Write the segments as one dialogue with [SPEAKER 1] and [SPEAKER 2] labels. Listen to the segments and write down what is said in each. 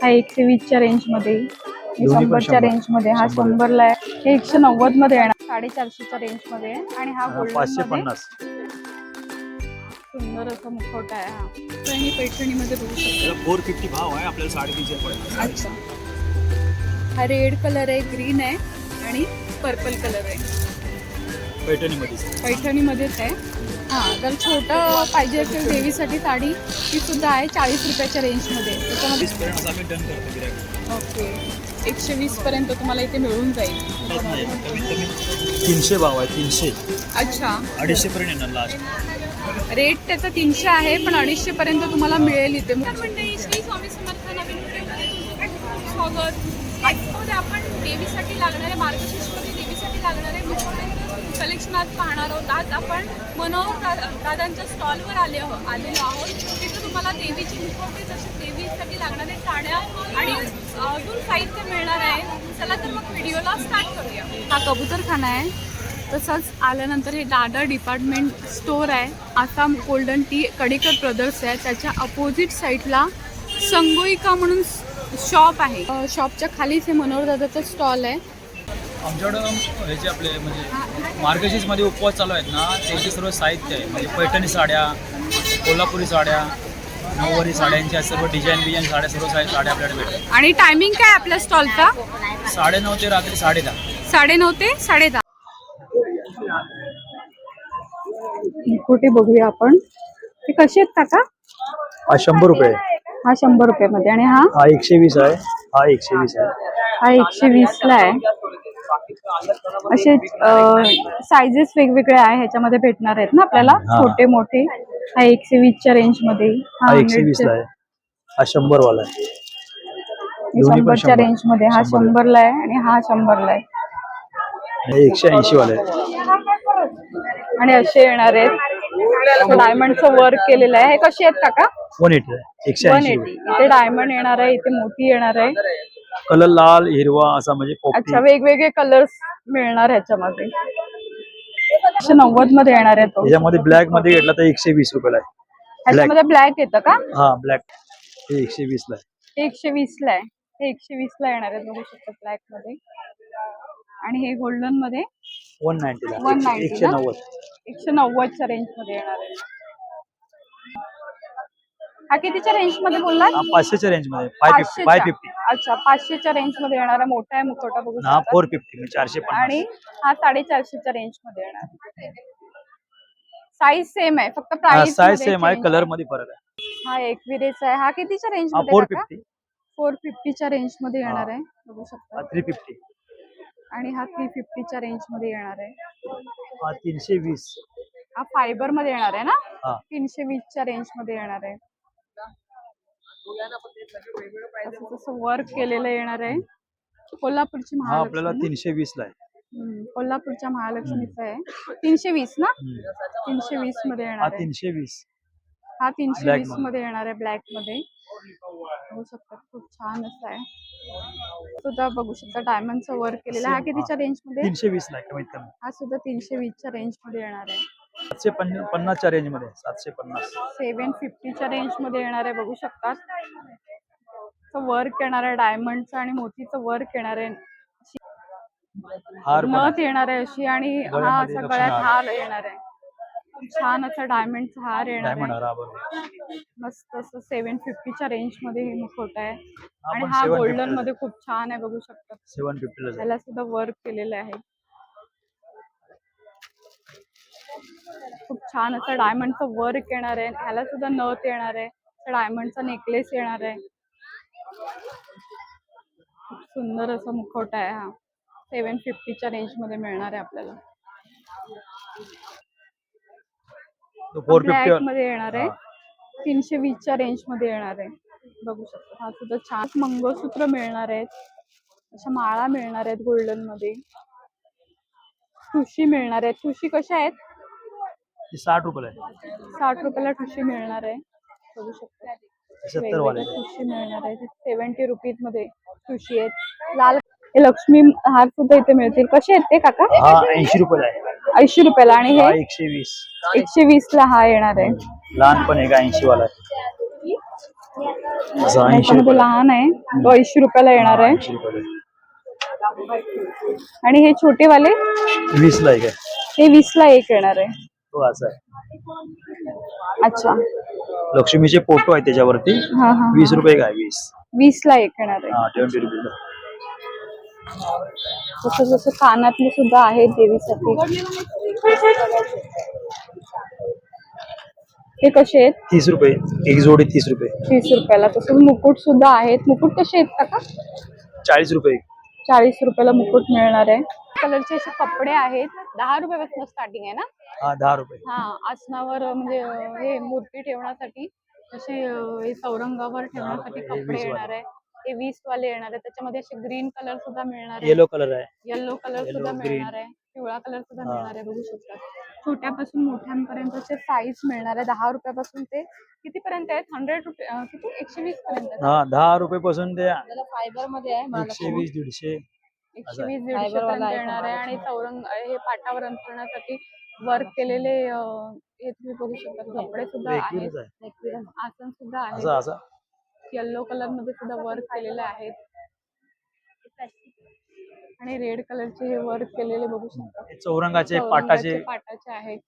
[SPEAKER 1] हा 120च्या रेंज मध्ये, 100च्या रेंज मध्ये, हा 100ला आहे, हे 190 मध्ये येणार, 450च्या रेंज मध्ये आणि हा गोल्डन मध्ये
[SPEAKER 2] 550.
[SPEAKER 1] सुंदर असा मुखवटा आहे हा. आणि पैठणीमध्ये बघू शकतो
[SPEAKER 2] 450 भाव आहे, आपल्याला 350 पडेल.
[SPEAKER 1] अच्छा, हा रेड कलर आहे, ग्रीन आहे आणि पर्पल कलर आहे, पैठणीमध्येच आहे. हा, जर छोटं पाहिजे असेल देवीसाठी साडी ती सुद्धा आहे 40 रुपयाच्या रेंजमध्ये. त्याच्यामध्ये ओके 120 पर्यंत तुम्हाला इथे मिळून जाईल.
[SPEAKER 2] 300 भाव आहे, 300.
[SPEAKER 1] अच्छा,
[SPEAKER 2] 250 पर्यंत येणार लास्ट.
[SPEAKER 1] रेट त्याचा 300 आहे पण 250 पर्यंत तुम्हाला मिळेल इथे. मंडळी, श्री स्वामी समर्थ नवीन व्हिडिओमध्ये स्वागत. आजमध्ये आपण देवीसाठी लागणारे, मार्गशीर्षमध्ये देवीसाठी लागणारे कलेक्शन आज पाहणार आहोत. आज आपण मनोहर दादांच्या स्टॉलवर आलेलो आहोत. तिथे तुम्हाला देवीची मुखवटे, जसे देवीसाठी लागणारे साड्या आणि अजून साहित्य मिळणार आहे. चला तर मग व्हिडिओला स्टार्ट करूया. हा कबूतरखाना आहे. तसंच आल्यानंतर हे दादा डिपार्टमेंट स्टोर आहे. Assam golden tea Kadekar brothers आहे. त्याच्या अपोजिट साईडला संगोईका म्हणून शॉप आहे. शॉपच्या खालीच हे मनोहर दादाचा स्टॉल आहे.
[SPEAKER 2] आमच्याकडं हे जे आपले म्हणजे मार्गशीर्षमध्ये उपवास चालू आहेत ना, त्याचे सर्व साहित्य आहे. म्हणजे पैठणी साड्या, कोल्हापुरी साड्या, नऊवारी साड्यांच्या सर्व डिझाईन साड्या, सर्व साड्या आपल्याकडे भेटतात.
[SPEAKER 1] आणि टायमिंग काय आपल्या स्टॉलचा?
[SPEAKER 2] 9:30 ते रात्री 10:30.
[SPEAKER 1] 9:30 ते 10:30. कुठे बघूया आपण, ते कसे आहेत काका?
[SPEAKER 2] हा 100 रुपये.
[SPEAKER 1] हा 100 रुपयामध्ये आणि हा
[SPEAKER 2] 120 आहे. हा 120 आहे.
[SPEAKER 1] हा 120 ला आहे. असे साइजेस वेगवेगळे आहे ह्याच्यामध्ये भेटणार आहेत ना आपल्याला, छोटे मोठे. हा 120च्या रेंज मध्ये,
[SPEAKER 2] हा 120 ला आहे. हा 100 वाला आहे.
[SPEAKER 1] 100च्या रेंज मध्ये, हा 100 ला आहे आणि हा 100 ला आहे.
[SPEAKER 2] 180 वाला आहे.
[SPEAKER 1] आणि असे येणार आहेत. डायमंडचं वर्क केलेलं आहे. हे कसे आहेत काका?
[SPEAKER 2] 180 आहे. 180.
[SPEAKER 1] इथे डायमंड येणार आहे, इथे मोती येणार आहे.
[SPEAKER 2] कलर लाल, हिरवा असा म्हणजे
[SPEAKER 1] अच्छा, वेगवेगळे कलर्स मिळणार ह्याच्यामध्ये. 190 मध्ये येणार आहे तो.
[SPEAKER 2] याच्यामध्ये ब्लॅक मध्ये घेतला तर 120 रुपयाला आहे.
[SPEAKER 1] ह्याच्यामध्ये ब्लॅक येतं का?
[SPEAKER 2] हा, ब्लॅक हे 120 ला आहे.
[SPEAKER 1] 120 ला आहे. हे 120 ला येणार आहे, बघू शकतो ब्लॅक मध्ये. आणि हे गोल्डन मध्ये
[SPEAKER 2] 190 ला.
[SPEAKER 1] 190 190च्या रेंज मध्ये येणार आहे. हा कितीच्या रेंज मध्ये बोललात?
[SPEAKER 2] 500च्या रेंज मध्ये. 550.
[SPEAKER 1] अच्छा, 500च्या रेंज मध्ये येणार आहे. मोठा आहे मुखवटा, बघू शकता.
[SPEAKER 2] 450 म्हणजे 450.
[SPEAKER 1] आणि हा 450च्या रेंज मध्ये येणार. साईज सेम आहे, फक्त प्राइस
[SPEAKER 2] साईज सेम आहे, कलर मध्ये फरक आहे.
[SPEAKER 1] हा एकविरेचा आहे. हा कितीच्या रेंज मध्ये?
[SPEAKER 2] 450.
[SPEAKER 1] 450च्या रेंज मध्ये येणार आहे, बघू शकता.
[SPEAKER 2] 350.
[SPEAKER 1] आणि हा 350च्या रेंज मध्ये येणार आहे.
[SPEAKER 2] हा 320.
[SPEAKER 1] हा फायबर मध्ये येणार आहे ना.
[SPEAKER 2] हा
[SPEAKER 1] 320च्या रेंज मध्ये येणार आहे. असं वर्क केलेलं येणार आहे. कोल्हापूरची
[SPEAKER 2] हा आपल्याला
[SPEAKER 1] महालक्ष्मी,
[SPEAKER 2] 320 ला आहे.
[SPEAKER 1] कोल्हापूरच्या महालक्ष्मीचा आहे. 320 ना. 320 मध्ये येणार आहे.
[SPEAKER 2] 320.
[SPEAKER 1] हा 320 मध्ये येणार आहे, ब्लॅक मध्ये. बघू शकता, खूप छान असं आहे. सुद्धा बघू शकता डायमंडचं वर्क केलेलं. हा कितीच्या रेंज मध्ये?
[SPEAKER 2] 320 ला कमीत कमी.
[SPEAKER 1] हा सुद्धा 320च्या रेंज मध्ये येणार आहे.
[SPEAKER 2] 750च्या रेंज मध्ये. 750.
[SPEAKER 1] 750च्या रेंज मध्ये येणार आहे, बघू शकतात. वर्क येणार आहे डायमंडचं आणि मोतीचं वर्क येणार आहे. नथ येणार आहे अशी, आणि हा असा गळ्यात हार येणार आहे. छान असा डायमंडचा हार येणार आहे. मस्त असं 750च्या रेंज मध्ये हे मुखवटा आहे. आणि हा गोल्डन मध्ये खूप छान आहे, बघू शकता.
[SPEAKER 2] 750 ला.
[SPEAKER 1] त्याला सुद्धा वर्क केलेलं आहे. खूप छान असं डायमंडचं वर्क येणार आहे. ह्याला सुद्धा नथ येणार आहे. डायमंडचा नेकलेस येणार आहे. खूप सुंदर असा मुखवटा आहे हा. 750च्या रेंज मध्ये मिळणार आहे आपल्याला. ब्लॅक मध्ये येणार आहे. 320च्या रेंज मध्ये येणार आहे, बघू शकता. हा सुद्धा छान मंगळसूत्र मिळणार आहेत. अशा माळा मिळणार आहेत गोल्डन मध्ये. ठुशी मिळणार आहेत. ठुशी कशा आहेत?
[SPEAKER 2] 60 रुपयाला आहे.
[SPEAKER 1] 60 रुपयाला ठुशी मिळणार आहे, बघू शकता.
[SPEAKER 2] 70 वाले
[SPEAKER 1] ठुशी मिळणार आहे. 70 रुपीज मध्ये ठुशी आहेत. लाल लक्ष्मी हार सुद्धा इथे मिळतील. कसे आहेत ते काका?
[SPEAKER 2] हा 80 रुपयाला आहे.
[SPEAKER 1] 80 रुपयाला. आणि हे
[SPEAKER 2] 120.
[SPEAKER 1] 120 ला हा येणार आहे.
[SPEAKER 2] लहान पण आहे का 80 वाला आहे. असं 80
[SPEAKER 1] याच्यामध्ये लहान आहे तो 80 रुपयाला येणार आहे.
[SPEAKER 2] 80 रुपये.
[SPEAKER 1] आणि हे छोटेवाले
[SPEAKER 2] 20 ला एक आहे.
[SPEAKER 1] हे 20 ला एक येणार आहे.
[SPEAKER 2] तो असा आहे.
[SPEAKER 1] अच्छा,
[SPEAKER 2] लक्ष्मीचे फोटो आहे त्याच्यावरती.
[SPEAKER 1] हा हा
[SPEAKER 2] 20 रुपये काय 20.
[SPEAKER 1] 20 ला एक येणार आहे.
[SPEAKER 2] हा 20 रुपये.
[SPEAKER 1] तसं जसं कानातले सुद्धा आहेत देवीसाठी. हे कसे आहेत?
[SPEAKER 2] 30 रुपये एक जोडी. 30 रुपये.
[SPEAKER 1] 30 रुपयाला. तसंच मुकुट सुद्धा आहेत. मुकुट कसे आहेत काका?
[SPEAKER 2] 40 रुपये.
[SPEAKER 1] 40 रुपयाला मुकुट मिळणार आहे. कलरचे असे कपडे आहेत. 10 रुपयापासून स्टार्टिंग आहे ना?
[SPEAKER 2] हा 10 रुपये.
[SPEAKER 1] हा, आसनावर म्हणजे हे मूर्ती ठेवण्यासाठी असे हे चौरंगावर ठेवण्यासाठी कपडे येणार आहे. हे 20 वाले येणार आहे. त्याच्यामध्ये असे ग्रीन कलर सुद्धा मिळणार आहे.
[SPEAKER 2] येलो कलर आहे.
[SPEAKER 1] येलो कलर सुद्धा मिळणार आहे. पिवळा कलर सुद्धा मिळणार आहे. बघू शकता. छोट्यापासून मोठ्यांपर्यंतचे साईज मिळणार आहे. 10 रुपयापासून ते किती पर्यंत आहेत? 100 रुपये किती 120 पर्यंत.
[SPEAKER 2] हा 10 रुपये पासून ते
[SPEAKER 1] फायबर मध्ये आहे.
[SPEAKER 2] 120 150.
[SPEAKER 1] 120-150 पर्यंत येणार आहे. आणि चौरंग हे पाटावर अंथरण्यासाठी वर्क केलेले हे तुम्ही बघू शकता. कपडे सुद्धा आहेत. आसन सुद्धा आहे.
[SPEAKER 2] असं असं
[SPEAKER 1] येलो कलर मध्ये सुद्धा वर्क केलेले आहेत. आणि रेड कलरचे हे वर्क केलेले बघू शकता.
[SPEAKER 2] चौरंगाचे पाटाचे
[SPEAKER 1] आहेत.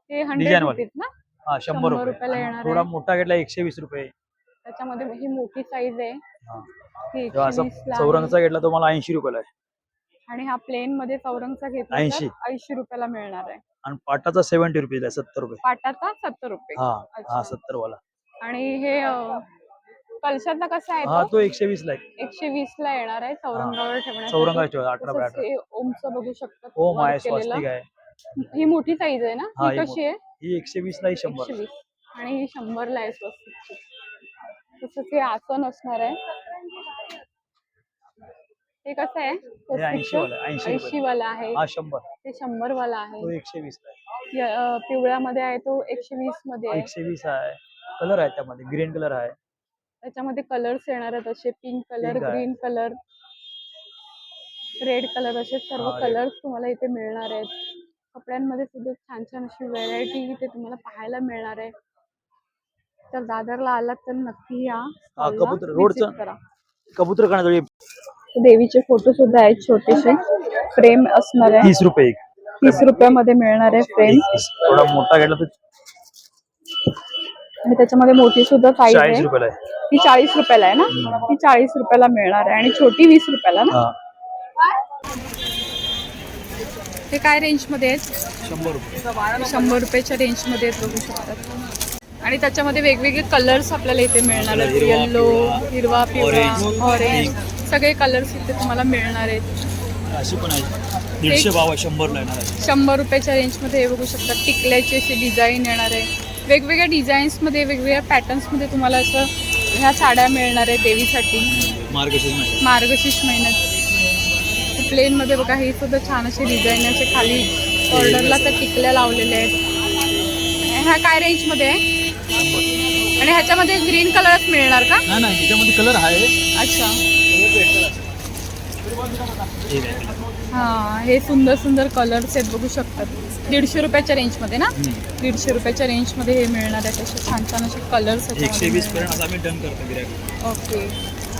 [SPEAKER 1] ते 100 रुपीज ना?
[SPEAKER 2] हा 100
[SPEAKER 1] रुपयाला येणार
[SPEAKER 2] थोडा
[SPEAKER 1] आहे.
[SPEAKER 2] मोठा घेतला 120 रुपये.
[SPEAKER 1] त्याच्यामध्ये ही मोठी साईज आहे. ही
[SPEAKER 2] जो असा
[SPEAKER 1] 120 ला आहे.
[SPEAKER 2] चौरंगाचा घेतला तो मला 80 रुपयाला आहे.
[SPEAKER 1] आणि हा प्लेन मध्ये चौरंगचा घेतला
[SPEAKER 2] 80.
[SPEAKER 1] तर 80 रुपयाला मिळणार आहे.
[SPEAKER 2] आणि पाटाचा 70 रुपये 70 रुपये.
[SPEAKER 1] पाटाचा 70 रुपये.
[SPEAKER 2] हा
[SPEAKER 1] अच्छा.
[SPEAKER 2] हा 70 वाला.
[SPEAKER 1] आणि हे कलशातला कसा आहे?
[SPEAKER 2] हा तो 120 ला आहे.
[SPEAKER 1] 120 ला येणार आहे. चौरंगावर ठेवण्यासाठी.
[SPEAKER 2] चौरंगावर ठेवा 18 बाय
[SPEAKER 1] तसंच
[SPEAKER 2] 18.
[SPEAKER 1] हे ओमचं बघू शकता.
[SPEAKER 2] ओम आहे,
[SPEAKER 1] work केलेलं.
[SPEAKER 2] स्वस्तिक आहे.
[SPEAKER 1] ही मोठी साईज आहे ना?
[SPEAKER 2] हा,
[SPEAKER 1] ही कशी आहे?
[SPEAKER 2] ही 120 ला, ही 100.
[SPEAKER 1] 120. आणि ही 100 ला आहे स्वस्तिकची. तसंच हे आसन असणार आहे. हे कसं आहे?
[SPEAKER 2] हे 80 वाला आहे.
[SPEAKER 1] 80 वाला आहे.
[SPEAKER 2] हा 100.
[SPEAKER 1] ते 100 वाला आहे.
[SPEAKER 2] तो 120 ला आहे.
[SPEAKER 1] पिवळ्यामध्ये आहे तो 120 मध्ये आहे.
[SPEAKER 2] 120 आहे. कलर आहे त्यामध्ये ग्रीन कलर आहे.
[SPEAKER 1] त्याच्यामध्ये कलर्स येणार आहेत असे पिंक कलर,
[SPEAKER 2] Pink आहे.
[SPEAKER 1] ग्रीन कलर, रेड कलर असे सर्व
[SPEAKER 2] हा, red.
[SPEAKER 1] कलर्स तुम्हाला इथे मिळणार आहेत. कपड्यांमध्ये सुद्धा छान छान अशी व्हरायटी इथे तुम्हाला पाहायला मिळणार आहे. तर दादरला आलात तर नक्की या.
[SPEAKER 2] हा,
[SPEAKER 1] stall ला
[SPEAKER 2] कबूतर
[SPEAKER 1] visit
[SPEAKER 2] रोडचं
[SPEAKER 1] करा.
[SPEAKER 2] कबूतर खाण्याजवळ
[SPEAKER 1] देवीचे फोटो सुद्धा आहेत. छोटेसे फ्रेम असणार आहे.
[SPEAKER 2] 30 रुपये एक.
[SPEAKER 1] 30 रुपयामध्ये मिळणार आहे फ्रेम.
[SPEAKER 2] थोडा मोठा घेतला तर
[SPEAKER 1] आणि त्याच्यामध्ये मोठी सुद्धा साईज
[SPEAKER 2] 40
[SPEAKER 1] आहे.
[SPEAKER 2] रुपयाला आहे.
[SPEAKER 1] ही 40 रुपयाला आहे ना? ही 40 रुपयाला मिळणार आहे. आणि छोटी 20 रुपयाला ना?
[SPEAKER 2] हा
[SPEAKER 1] ते काय रेंज मध्ये आहेत?
[SPEAKER 2] 100 रुपये.
[SPEAKER 1] 100 रुपयाच्या रेंज मध्ये आहेत बघू शकतात. आणि त्याच्यामध्ये वेगवेगळे कलर्स आपल्याला इथे मिळणार आहेत.
[SPEAKER 2] हिरवा,
[SPEAKER 1] येल्लो, हिरवा, पिवळा,
[SPEAKER 2] orange,
[SPEAKER 1] ऑरेंज सगळे कलर्स इथे तुम्हाला मिळणार आहेत.
[SPEAKER 2] अशी पण आहे 150 भाव आहे. 100 ला येणार आहे.
[SPEAKER 1] 100 रुपयाच्या रेंज मध्ये हे बघू शकता. टिकल्याची अशी डिझाईन येणार आहे. वेगवेगळ्या डिझाईन्स मध्ये वेगवेगळ्या पॅटर्न्स मध्ये तुम्हाला असं ह्या साड्या मिळणार आहेत देवीसाठी. मार्गशीर्ष महिन्यात प्लेन मध्ये बघा हे सुद्धा छान असे डिझाईन असे खाली ऑर्डरला तर टिकल्या लावलेले आहेत. ह्या काय रेंज मध्ये आहे? आणि ह्याच्यामध्ये ग्रीन कलरच मिळणार का?
[SPEAKER 2] नाही त्याच्यामध्ये कलर आहे.
[SPEAKER 1] अच्छा. हा, हे सुंदर सुंदर कलर्स आहेत बघू शकतात. 150 रुपयाच्या रेंज मध्ये ना? 150 रुपयाच्या रेंज मध्ये हे मिळणार आहे. असे छान छान असे कलर्स
[SPEAKER 2] 120 पर्यंत आम्ही डन करतो गिऱ्हाईक.
[SPEAKER 1] ओके.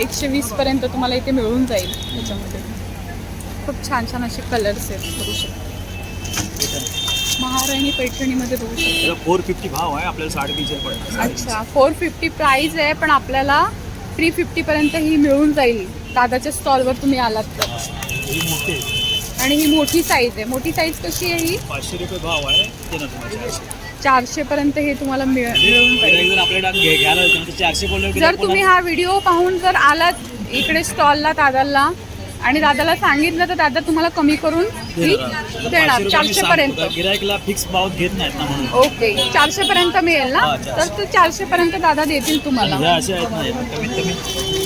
[SPEAKER 1] 120 पर्यंत तुम्हाला इथे मिळून जाईल. त्याच्यामध्ये खूप छान छान असे कलर्स आहेत बघू शकता. महाराणी पैठणीमध्ये बघू शकता.
[SPEAKER 2] 450 भाव आहे. आपल्याला 350 पडेल.
[SPEAKER 1] अच्छा, 450 प्राइस आहे. पण आपल्याला 350 पर्यंत ही मिळून जाईल दादाच्या स्टॉलवर तुम्ही आलात तर.
[SPEAKER 2] ही मोठी आहे.
[SPEAKER 1] आणि ही मोठी साईज आहे. मोठी साईज कशी आहे ही?
[SPEAKER 2] 500 रुपये भाव आहे. ते ना तुम्हाला
[SPEAKER 1] 400 पर्यंत हे तुम्हाला मिळून जाईल.
[SPEAKER 2] जर आपल्याला घ्यायला 400 बोलले
[SPEAKER 1] जर तुम्ही हा व्हिडिओ पाहून जर आलात इकडे स्टॉलला दादाला आणि दादाला सांगितलं तर दादा तुम्हाला कमी करून देणार 400 पर्यंत.
[SPEAKER 2] गिरायकला फिक्स भाव घेत नाहीत ना म्हणून.
[SPEAKER 1] ओके. 400 पर्यंत मिळेल ना?
[SPEAKER 2] हा, 400.
[SPEAKER 1] तर ते 400 पर्यंत दादा देतील तुम्हाला.
[SPEAKER 2] ह्या अशा आहेत ना, कमीत कमी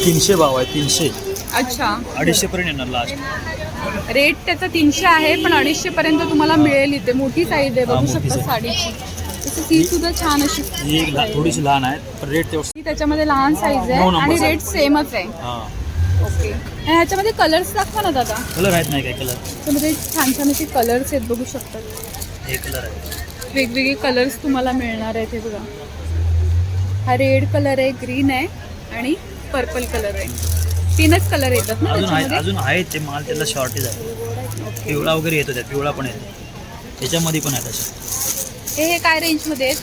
[SPEAKER 2] 300 भाव आहे. 300.
[SPEAKER 1] अच्छा.
[SPEAKER 2] 250 पर्यंत येणार लास्ट.
[SPEAKER 1] रेट त्याचा 300 आहे पण 250 पर्यंत तुम्हाला मिळेल इथे. मोठी साईज आहे बघू
[SPEAKER 2] मोठी
[SPEAKER 1] शकता
[SPEAKER 2] size.
[SPEAKER 1] साडीची. तसं ती सुद्धा छान अशी
[SPEAKER 2] ही एक थोडीशी लहान आहे पण रेट तेवढं.
[SPEAKER 1] ती त्याच्यामध्ये लहान साईज
[SPEAKER 2] 9
[SPEAKER 1] आहे
[SPEAKER 2] number
[SPEAKER 1] आणि
[SPEAKER 2] size.
[SPEAKER 1] रेट सेमच आहे.
[SPEAKER 2] हा
[SPEAKER 1] ओके. आणि ह्याच्यामध्ये कलर्स दाखवा ना दादा.
[SPEAKER 2] कलर आहेत नाही काय कलर.
[SPEAKER 1] त्यामध्ये छान छान असे कलर्स आहेत बघू शकतात.
[SPEAKER 2] हे कलर आहे.
[SPEAKER 1] वेगवेगळे कलर्स तुम्हाला मिळणार आहेत. हे बघा, हा रेड कलर आहे, ग्रीन आहे आणि पर्पल कलर आहे. 3च कलर येतात ना त्याच्यामध्ये?
[SPEAKER 2] अजून आहेत ते माल, त्याला शॉर्टेज आहे. पिवळा वगैरे येतो त्यात, पिवळा पण येतो त्याच्यामध्ये पण आहे तसं.
[SPEAKER 1] हे काय रेंजमध्ये आहेत?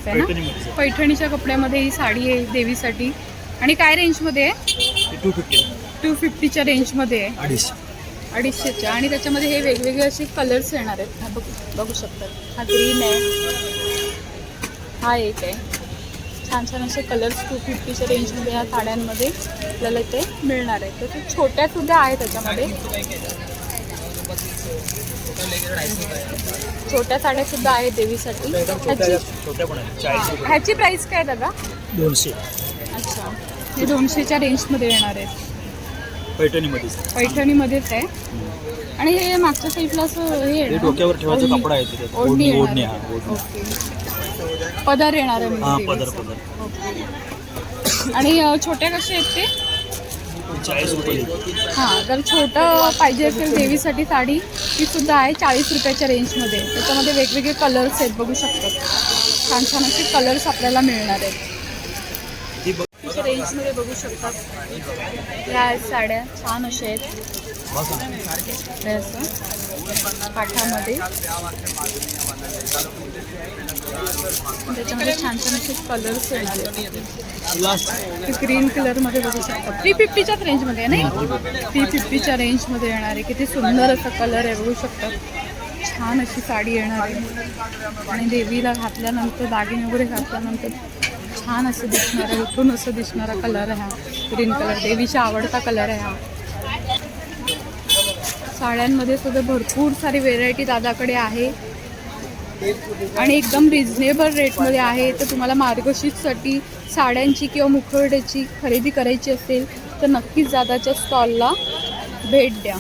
[SPEAKER 1] आहे ना?
[SPEAKER 2] पैठणीमध्ये
[SPEAKER 1] पैठणीच्या कपड्यामध्ये ही साडी आहे देवीसाठी. आणि काय रेंजमध्ये आहे?
[SPEAKER 2] 250
[SPEAKER 1] 250च्या रेंजमध्ये आहे. 250च्या. आणि त्याच्यामध्ये हे वेगवेगळे असे कलर्स येणार आहेत. हा बघू शकतात. हा ग्रीन आहे, हा एक आहे. छान छान असे कलर्स 250च्या रेंजमध्ये ह्या साड्यांमध्ये आपल्याला इथे मिळणार आहेत. तर ते छोट्या सुद्धा आहेत त्याच्यामध्ये. छोट्या साड्या सुद्धा आहेत देवीसाठी. ह्याची प्राइस काय दादा?
[SPEAKER 2] 200.
[SPEAKER 1] अच्छा, हे 200च्या रेंजमध्ये येणार आहेत. पैठणीमध्येच आहे. आणि हे मागच्या साईडला असं हे आहे ना?
[SPEAKER 2] डोक्यावर ठेवायचा कपडा आहे ते.
[SPEAKER 1] ओढणी
[SPEAKER 2] ओढणी
[SPEAKER 1] येणार
[SPEAKER 2] हा,
[SPEAKER 1] आहे.
[SPEAKER 2] ओढणी.
[SPEAKER 1] ओके. पदर येणार आहे
[SPEAKER 2] हा,
[SPEAKER 1] म्हणजे
[SPEAKER 2] पदर
[SPEAKER 1] देवीचा.
[SPEAKER 2] पदर.
[SPEAKER 1] ओके. आणि छोट्या कशा आहेत ते?
[SPEAKER 2] 40 रुपये.
[SPEAKER 1] हां, जर छोटं पाहिजे असेल देवीसाठी साडी, ती सुद्धा आहे 40 रुपयाच्या रेंजमध्ये. त्याच्यामध्ये वेगवेगळे कलर्स आहेत, बघू शकतात. छान छान असे कलर्स आपल्याला मिळणार आहेत. त्याच्या रेंजमध्ये बघू शकतात. ह्या आहेत साड्या, छान अशा आहेत. हे असं काठामध्ये. त्याच्यामध्ये छान छान असे कलर्स येणार आहेत. ग्रीन कलरमध्ये बघू शकतात. 350च्याच रेंजमध्ये आहे नाही? 350च्या रेंजमध्ये येणार आहे. किती सुंदर असा कलर आहे, बघू शकतात. छान अशी साडी येणार आहे. आणि देवीला घातल्यानंतर, दागिने वगैरे घातल्यानंतर छान असं दिसणार आहे. उठून असं दिसणारा कलर आहे हा ग्रीन कलर. देवीचा आवडता कलर आहे हा. साड्यांमध्ये सुद्धा भरपूर सारी व्हेरायटी दादाकडे आहे. आणि एकदम रिझनेबल रेटमध्ये आहे. तर तुम्हाला मार्गशीर्षसाठी साड्यांची किंवा मुखवट्याची खरेदी करायची असेल तर नक्कीच दादाच्या स्टॉलला भेट द्या.